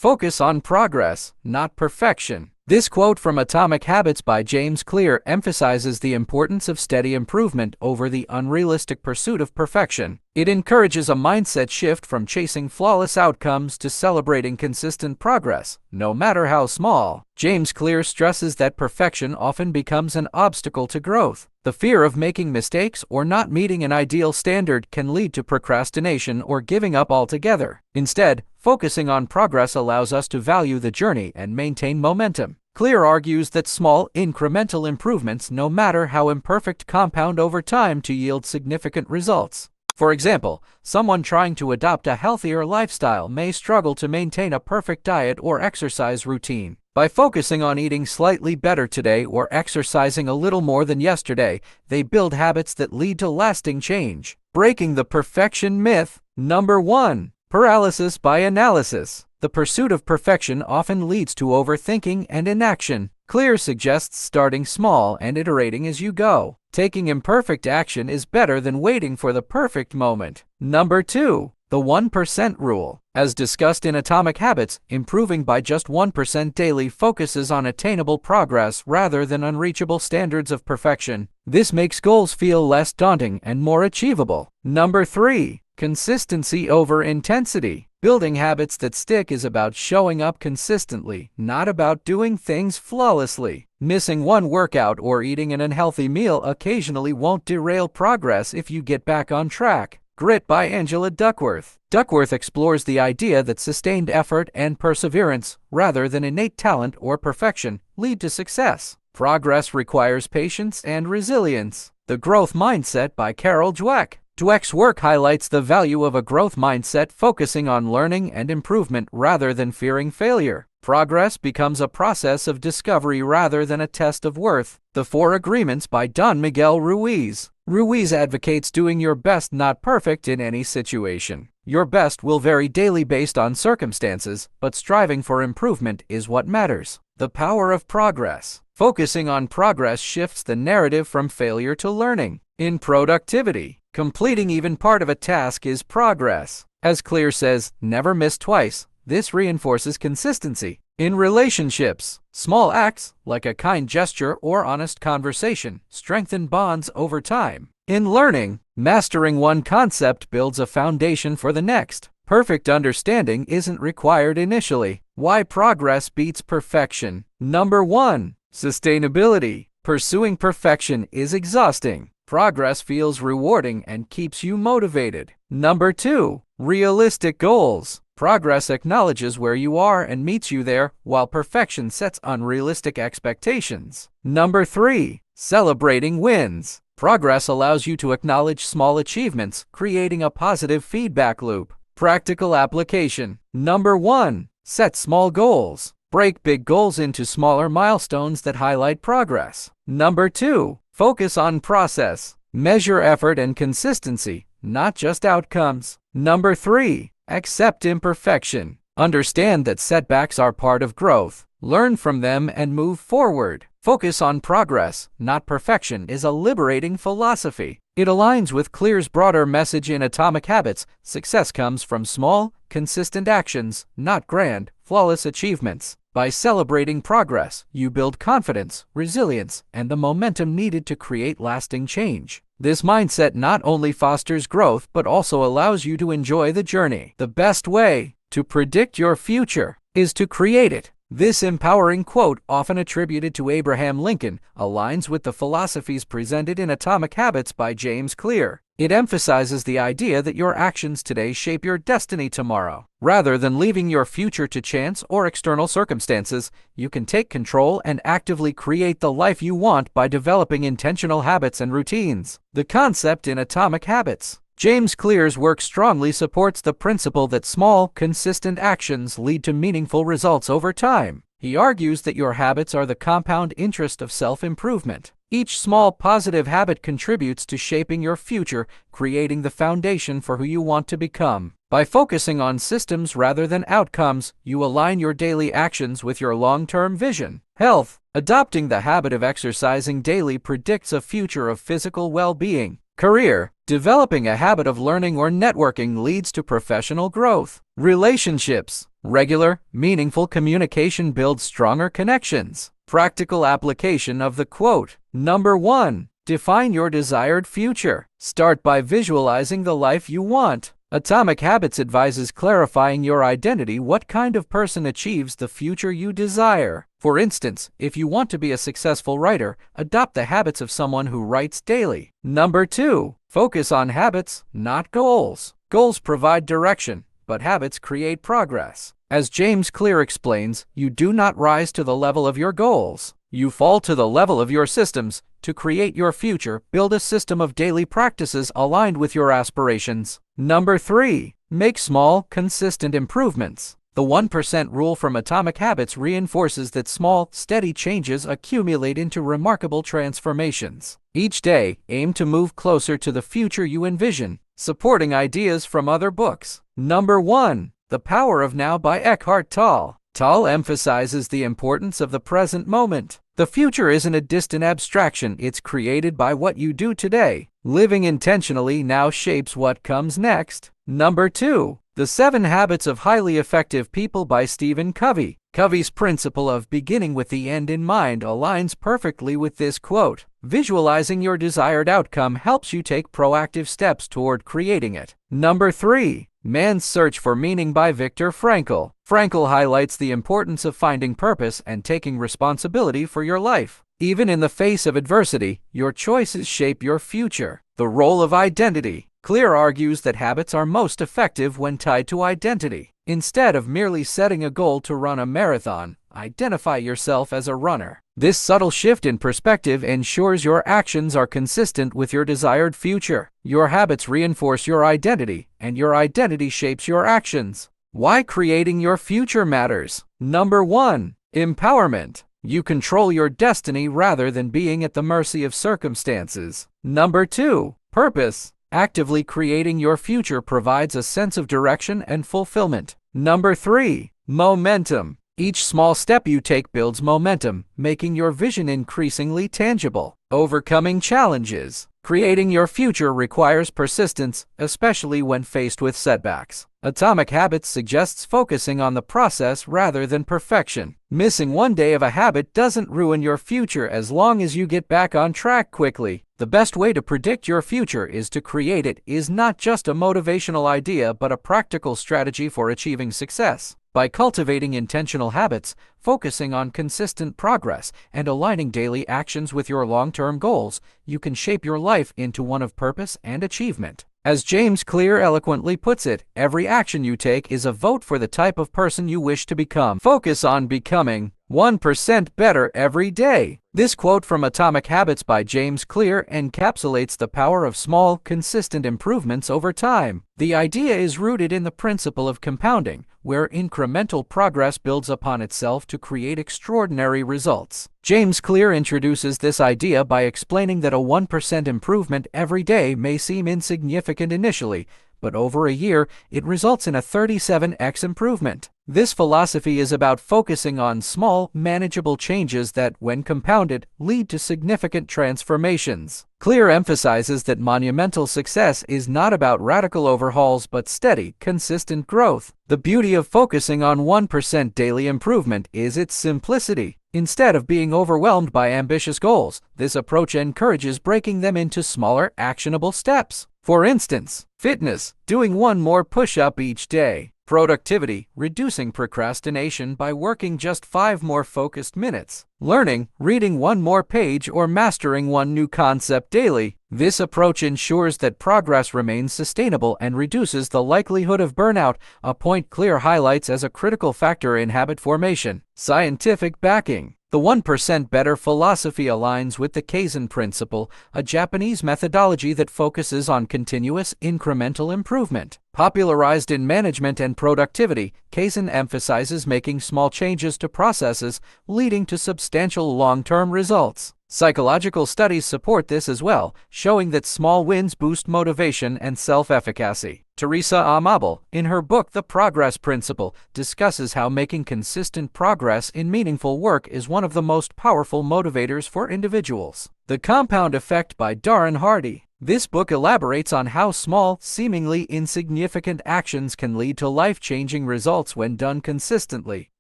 Focus on progress, not perfection. This quote from Atomic Habits by James Clear emphasizes the importance of steady improvement over the unrealistic pursuit of perfection. It encourages a mindset shift from chasing flawless outcomes to celebrating consistent progress, no matter how small. James Clear stresses that perfection often becomes an obstacle to growth. The fear of making mistakes or not meeting an ideal standard can lead to procrastination or giving up altogether. Instead, focusing on progress allows us to value the journey and maintain momentum. Clear argues that small, incremental improvements, no matter how imperfect, compound over time to yield significant results. For example, someone trying to adopt a healthier lifestyle may struggle to maintain a perfect diet or exercise routine. By focusing on eating slightly better today or exercising a little more than yesterday, they build habits that lead to lasting change. Breaking the perfection myth. Number 1. Paralysis by analysis. The pursuit of perfection often leads to overthinking and inaction. Clear suggests starting small and iterating as you go. Taking imperfect action is better than waiting for the perfect moment. Number 2. The 1% rule. As discussed in Atomic Habits, improving by just 1% daily focuses on attainable progress rather than unreachable standards of perfection. This makes goals feel less daunting and more achievable. Number 3. Consistency over intensity. Building habits that stick is about showing up consistently, not about doing things flawlessly. Missing one workout or eating an unhealthy meal occasionally won't derail progress if you get back on track. Grit by Angela Duckworth. Duckworth explores the idea that sustained effort and perseverance, rather than innate talent or perfection, lead to success. Progress requires patience and resilience. The Growth Mindset by Carol Dweck. Dweck's work highlights the value of a growth mindset focusing on learning and improvement rather than fearing failure. Progress becomes a process of discovery rather than a test of worth. The 4 Agreements by Don Miguel Ruiz. Ruiz advocates doing your best, not perfect, in any situation. Your best will vary daily based on circumstances, but striving for improvement is what matters. The power of progress. Focusing on progress shifts the narrative from failure to learning. In productivity, completing even part of a task is progress. As Clear says, never miss twice. This reinforces consistency. In relationships, small acts, like a kind gesture or honest conversation, strengthen bonds over time. In learning, mastering one concept builds a foundation for the next. Perfect understanding isn't required initially. Why progress beats perfection. Number 1. Sustainability. Pursuing perfection is exhausting. Progress feels rewarding and keeps you motivated. Number 2. Realistic goals. Progress acknowledges where you are and meets you there, while perfection sets unrealistic expectations. Number 3. Celebrating wins. Progress allows you to acknowledge small achievements, creating a positive feedback loop. Practical application. Number 1. Set small goals. Break big goals into smaller milestones that highlight progress. Number 2. Focus on process. Measure effort and consistency, not just outcomes. Number 3. Accept imperfection. Understand that setbacks are part of growth. Learn from them and move forward. Focus on progress, not perfection, is a liberating philosophy. It aligns with Clear's broader message in Atomic Habits. Success comes from small, consistent actions, not grand, flawless achievements. By celebrating progress, you build confidence, resilience, and the momentum needed to create lasting change. This mindset not only fosters growth but also allows you to enjoy the journey. The best way to predict your future is to create it. This empowering quote, often attributed to Abraham Lincoln, aligns with the philosophies presented in Atomic Habits by James Clear. It emphasizes the idea that your actions today shape your destiny tomorrow. Rather than leaving your future to chance or external circumstances, you can take control and actively create the life you want by developing intentional habits and routines. The concept in Atomic Habits. James Clear's work strongly supports the principle that small, consistent actions lead to meaningful results over time. He argues that your habits are the compound interest of self-improvement. Each small positive habit contributes to shaping your future, creating the foundation for who you want to become. By focusing on systems rather than outcomes, you align your daily actions with your long-term vision. Health. Adopting the habit of exercising daily predicts a future of physical well-being. Career. Developing a habit of learning or networking leads to professional growth. Relationships. Regular, meaningful communication builds stronger connections. Practical application of the quote. Number 1. Define your desired future. Start by visualizing the life you want. Atomic Habits advises clarifying your identity. What kind of person achieves the future you desire? For instance, if you want to be a successful writer, adopt the habits of someone who writes daily. Number 2. Focus on habits, not goals. Goals provide direction, but habits create progress. As James Clear explains, you do not rise to the level of your goals. You fall to the level of your systems. To create your future, build a system of daily practices aligned with your aspirations. Number 3. Make small, consistent improvements. The 1% rule from Atomic Habits reinforces that small, steady changes accumulate into remarkable transformations. Each day, aim to move closer to the future you envision, supporting ideas from other books. Number 1. The Power of Now by Eckhart Tolle. Tolle emphasizes the importance of the present moment. The future isn't a distant abstraction, it's created by what you do today. Living intentionally now shapes what comes next. Number 2. The 7 Habits of Highly Effective People by Stephen Covey. Covey's principle of beginning with the end in mind aligns perfectly with this quote. Visualizing your desired outcome helps you take proactive steps toward creating it. Number 3. Man's Search for Meaning by Viktor Frankl. Frankl highlights the importance of finding purpose and taking responsibility for your life. Even in the face of adversity, your choices shape your future. The role of identity. Clear argues that habits are most effective when tied to identity. Instead of merely setting a goal to run a marathon, identify yourself as a runner. This subtle shift in perspective ensures your actions are consistent with your desired future. Your habits reinforce your identity, and your identity shapes your actions. Why creating your future matters. Number 1. Empowerment. You control your destiny rather than being at the mercy of circumstances. Number 2. Purpose. Actively creating your future provides a sense of direction and fulfillment. Number 3. Momentum. Each small step you take builds momentum, making your vision increasingly tangible. Overcoming challenges. Creating your future requires persistence, especially when faced with setbacks. Atomic Habits suggests focusing on the process rather than perfection. Missing one day of a habit doesn't ruin your future as long as you get back on track quickly. The best way to predict your future is to create it is not just a motivational idea but a practical strategy for achieving success. By cultivating intentional habits, focusing on consistent progress, and aligning daily actions with your long-term goals, you can shape your life into one of purpose and achievement. As James Clear eloquently puts it, every action you take is a vote for the type of person you wish to become. Focus on becoming 1% better every day. This quote from Atomic Habits by James Clear encapsulates the power of small, consistent improvements over time. The idea is rooted in the principle of compounding, where incremental progress builds upon itself to create extraordinary results. James Clear introduces this idea by explaining that a 1% improvement every day may seem insignificant initially, but over a year, it results in a 37x improvement. This philosophy is about focusing on small, manageable changes that, when compounded, lead to significant transformations. Clear emphasizes that monumental success is not about radical overhauls but steady, consistent growth. The beauty of focusing on 1% daily improvement is its simplicity. Instead of being overwhelmed by ambitious goals, this approach encourages breaking them into smaller, actionable steps. For instance, fitness, doing one more push-up each day. Productivity, reducing procrastination by working just 5 more focused minutes. Learning, reading 1 more page or mastering 1 new concept daily. This approach ensures that progress remains sustainable and reduces the likelihood of burnout, a point Clear highlights as a critical factor in habit formation. Scientific backing. The 1% better philosophy aligns with the Kaizen principle, a Japanese methodology that focuses on continuous, incremental improvement. Popularized in management and productivity, Kaizen emphasizes making small changes to processes, leading to substantial long-term results. Psychological studies support this as well, showing that small wins boost motivation and self-efficacy. Teresa Amabile, in her book The Progress Principle, discusses how making consistent progress in meaningful work is one of the most powerful motivators for individuals. The Compound Effect by Darren Hardy. This book elaborates on how small, seemingly insignificant actions can lead to life-changing results when done consistently.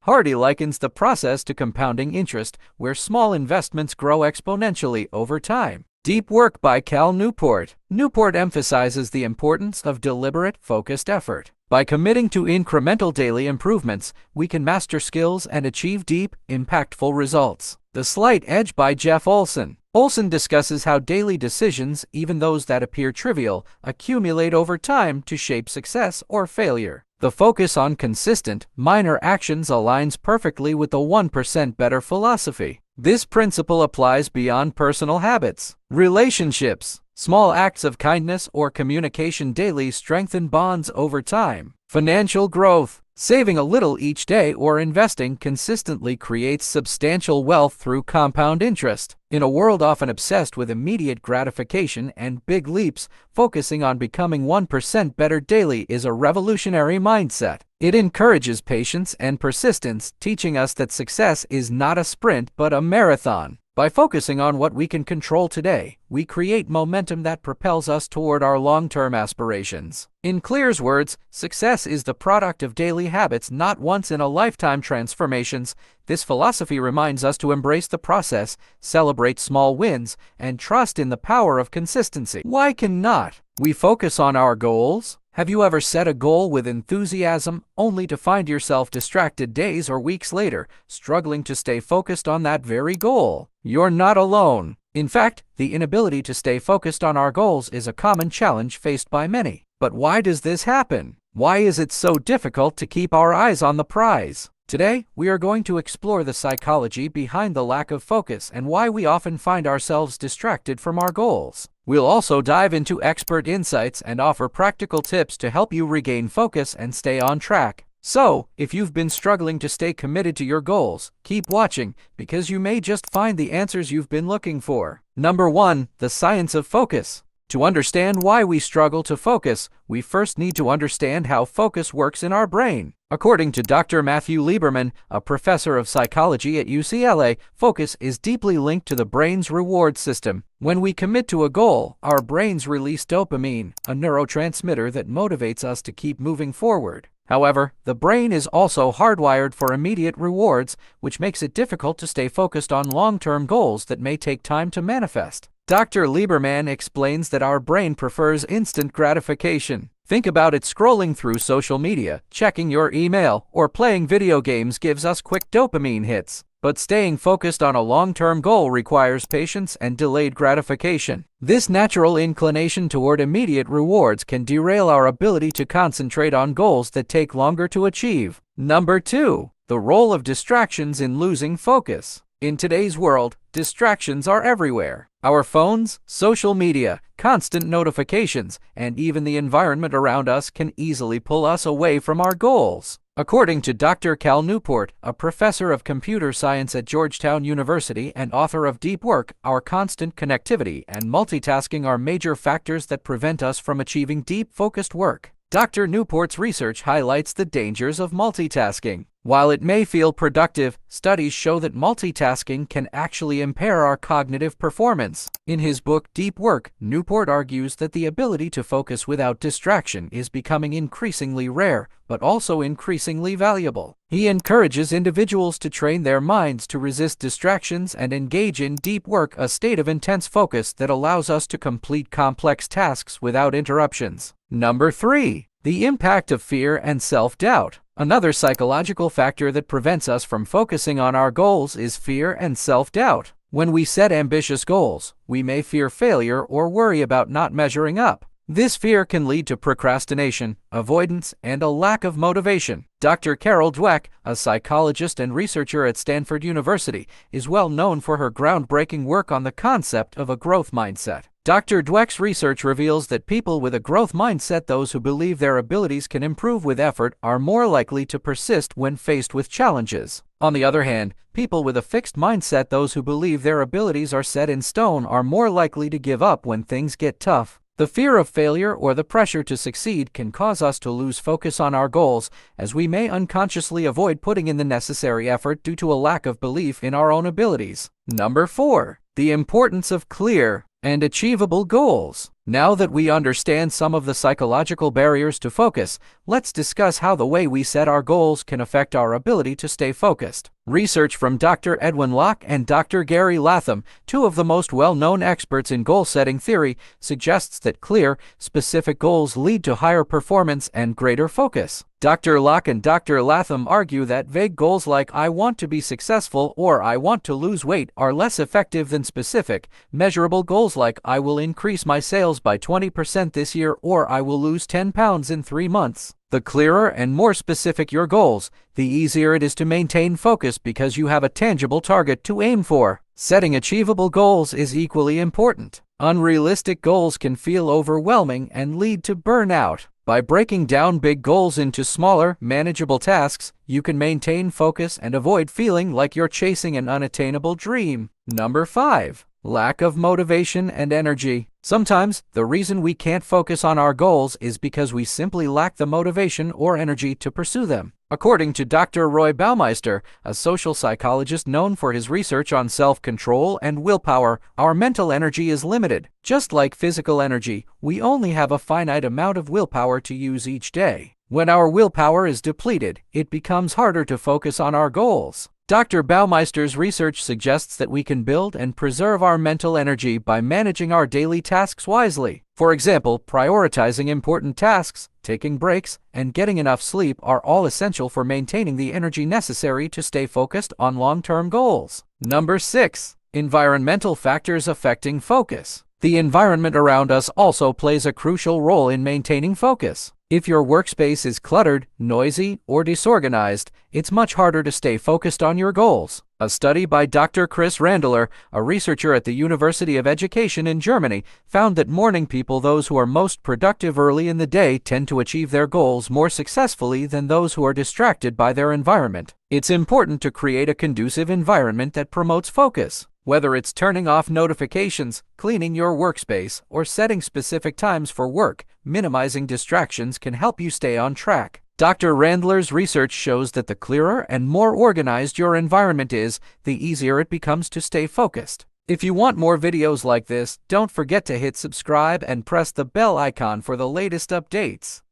Hardy likens the process to compounding interest, where small investments grow exponentially over time. Deep Work by Cal Newport. Newport emphasizes the importance of deliberate, focused effort. By committing to incremental daily improvements, we can master skills and achieve deep, impactful results. The Slight Edge by Jeff Olson. Olson discusses how daily decisions, even those that appear trivial, accumulate over time to shape success or failure. The focus on consistent, minor actions aligns perfectly with the 1% better philosophy. This principle applies beyond personal habits. Relationships. Small acts of kindness or communication daily strengthen bonds over time. Financial growth. Saving a little each day or investing consistently creates substantial wealth through compound interest. In a world often obsessed with immediate gratification and big leaps, focusing on becoming 1% better daily is a revolutionary mindset. It encourages patience and persistence, teaching us that success is not a sprint but a marathon. By focusing on what we can control today, we create momentum that propels us toward our long-term aspirations. In Clear's words, success is the product of daily habits, not once-in-a-lifetime transformations. This philosophy reminds us to embrace the process, celebrate small wins, and trust in the power of consistency. Why cannot we focus on our goals? Have you ever set a goal with enthusiasm, only to find yourself distracted days or weeks later, struggling to stay focused on that very goal? You're not alone. In fact, the inability to stay focused on our goals is a common challenge faced by many. But why does this happen? Why is it so difficult to keep our eyes on the prize? Today, we are going to explore the psychology behind the lack of focus and why we often find ourselves distracted from our goals. We'll also dive into expert insights and offer practical tips to help you regain focus and stay on track. So, if you've been struggling to stay committed to your goals, keep watching, because you may just find the answers you've been looking for. Number 1. The science of focus. To understand why we struggle to focus, we first need to understand how focus works in our brain. According to Dr. Matthew Lieberman, a professor of psychology at UCLA, focus is deeply linked to the brain's reward system. When we commit to a goal, our brains release dopamine, a neurotransmitter that motivates us to keep moving forward. However, the brain is also hardwired for immediate rewards, which makes it difficult to stay focused on long-term goals that may take time to manifest. Dr. Lieberman explains that our brain prefers instant gratification. Think about it: scrolling through social media, checking your email, or playing video games gives us quick dopamine hits. But staying focused on a long-term goal requires patience and delayed gratification. This natural inclination toward immediate rewards can derail our ability to concentrate on goals that take longer to achieve. Number 2. The role of distractions in losing focus. In today's world, distractions are everywhere. Our phones, social media, constant notifications, and even the environment around us can easily pull us away from our goals. According to Dr. Cal Newport, a professor of computer science at Georgetown University and author of Deep Work, our constant connectivity and multitasking are major factors that prevent us from achieving deep, focused work. Dr. Newport's research highlights the dangers of multitasking. While it may feel productive, studies show that multitasking can actually impair our cognitive performance. In his book Deep Work, Newport argues that the ability to focus without distraction is becoming increasingly rare, but also increasingly valuable. He encourages individuals to train their minds to resist distractions and engage in deep work, a state of intense focus that allows us to complete complex tasks without interruptions. Number 3. The impact of fear and self-doubt. Another psychological factor that prevents us from focusing on our goals is fear and self-doubt. When we set ambitious goals, we may fear failure or worry about not measuring up. This fear can lead to procrastination, avoidance, and a lack of motivation. Dr. Carol Dweck, a psychologist and researcher at Stanford University, is well known for her groundbreaking work on the concept of a growth mindset. Dr. Dweck's research reveals that people with a growth mindset, those who believe their abilities can improve with effort, are more likely to persist when faced with challenges. On the other hand, people with a fixed mindset, those who believe their abilities are set in stone, are more likely to give up when things get tough. The fear of failure or the pressure to succeed can cause us to lose focus on our goals, as we may unconsciously avoid putting in the necessary effort due to a lack of belief in our own abilities. Number 4. The importance of clear and achievable goals. Now that we understand some of the psychological barriers to focus, let's discuss how the way we set our goals can affect our ability to stay focused. Research from Dr. Edwin Locke and Dr. Gary Latham, two of the most well-known experts in goal-setting theory, suggests that clear, specific goals lead to higher performance and greater focus. Dr. Locke and Dr. Latham argue that vague goals like "I want to be successful" or "I want to lose weight" are less effective than specific, measurable goals like "I will increase my sales by 20% this year" or "I will lose 10 pounds in 3 months." The clearer and more specific your goals, the easier it is to maintain focus because you have a tangible target to aim for. Setting achievable goals is equally important. Unrealistic goals can feel overwhelming and lead to burnout. By breaking down big goals into smaller, manageable tasks, you can maintain focus and avoid feeling like you're chasing an unattainable dream. Number 5. Lack of motivation and energy. Sometimes, the reason we can't focus on our goals is because we simply lack the motivation or energy to pursue them. According to Dr. Roy Baumeister, a social psychologist known for his research on self-control and willpower, our mental energy is limited. Just like physical energy, we only have a finite amount of willpower to use each day. When our willpower is depleted, it becomes harder to focus on our goals. Dr. Baumeister's research suggests that we can build and preserve our mental energy by managing our daily tasks wisely. For example, prioritizing important tasks, taking breaks, and getting enough sleep are all essential for maintaining the energy necessary to stay focused on long-term goals. Number 6. Environmental factors affecting focus. The environment around us also plays a crucial role in maintaining focus. If your workspace is cluttered, noisy, or disorganized, it's much harder to stay focused on your goals. A study by Dr. Chris Randler, a researcher at the University of Education in Germany, found that morning people, those who are most productive early in the day, tend to achieve their goals more successfully than those who are distracted by their environment. It's important to create a conducive environment that promotes focus. Whether it's turning off notifications, cleaning your workspace, or setting specific times for work, minimizing distractions can help you stay on track. Dr. Randler's research shows that the clearer and more organized your environment is, the easier it becomes to stay focused. If you want more videos like this, don't forget to hit subscribe and press the bell icon for the latest updates.